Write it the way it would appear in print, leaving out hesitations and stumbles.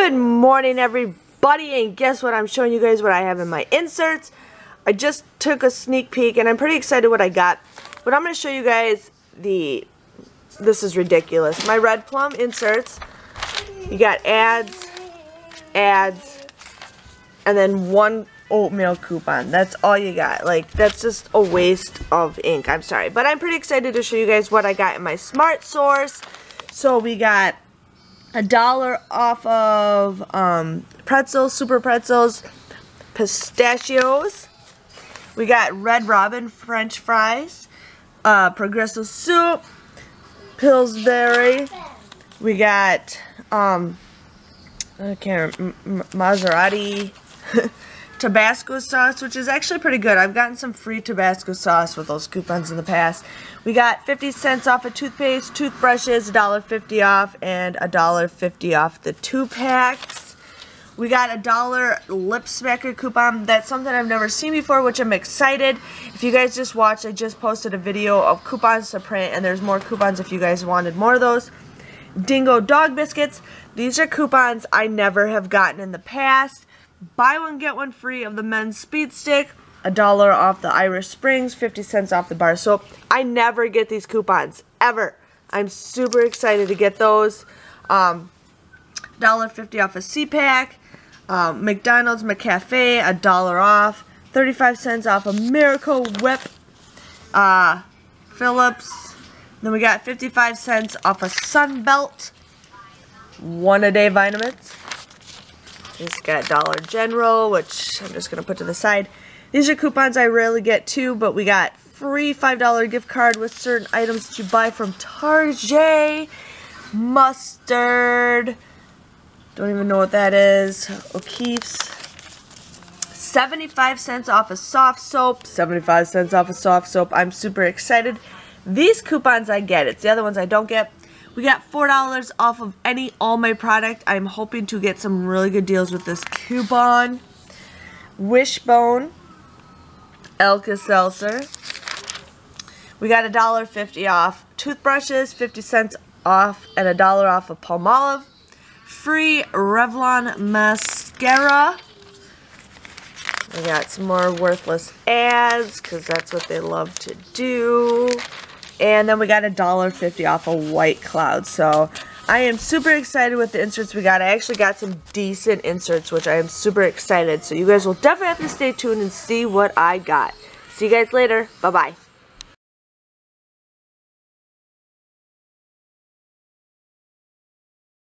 Good morning, everybody, and guess what? I'm showing you guys what I have in my inserts. I just took a sneak peek and I'm pretty excited what I got, but I'm going to show you guys this is ridiculous, my Red Plum inserts. You got ads, and then one oatmeal coupon. That's all you got. Like, that's just a waste of ink. I'm sorry, but I'm pretty excited to show you guys what I got in my Smart Source. So we got $1 off of pretzels, super pretzels, pistachios. We got Red Robin French fries, Progresso soup, Pillsbury. We got Maserati Tabasco sauce, which is actually pretty good. I've gotten some free Tabasco sauce with those coupons in the past. We got 50 cents off of toothpaste, toothbrushes, $1.50 off, and $1.50 off the 2-packs. We got $1 lip smacker coupon. That's something I've never seen before, which I'm excited. If you guys just watched, I just posted a video of coupons to print, and there's more coupons if you guys wanted more of those. Dingo dog biscuits. These are coupons I never have gotten in the past. Buy one, get one free of the men's speed stick, $1 off the Irish Springs, 50 cents off the bar soap. I never get these coupons, ever. I'm super excited to get those. $1.50 off a C-Pack, McDonald's McCafe, $1 off, 35 cents off a Miracle Whip, Phillips. Then we got 55 cents off a Sunbelt, 1-a-day vitamins. Just got Dollar General, which I'm just going to put to the side. These are coupons I rarely get too, but we got free $5 gift card with certain items that you buy from Target. Mustard. Don't even know what that is. O'Keeffe's. 75 cents off of soft soap. 75 cents off of soft soap. I'm super excited. These coupons I get. It's the other ones I don't get. We got $4 off of any All My product. I'm hoping to get some really good deals with this coupon. Wishbone, Alka-Seltzer. We got $1.50 off toothbrushes, 50 cents off, and $1 off of Palmolive. Free Revlon mascara. We got some more worthless ads, because that's what they love to do. And then we got $1.50 off a White Cloud. So I am super excited with the inserts we got. I actually got some decent inserts, which I am super excited. So you guys will definitely have to stay tuned and see what I got. See you guys later. Bye-bye.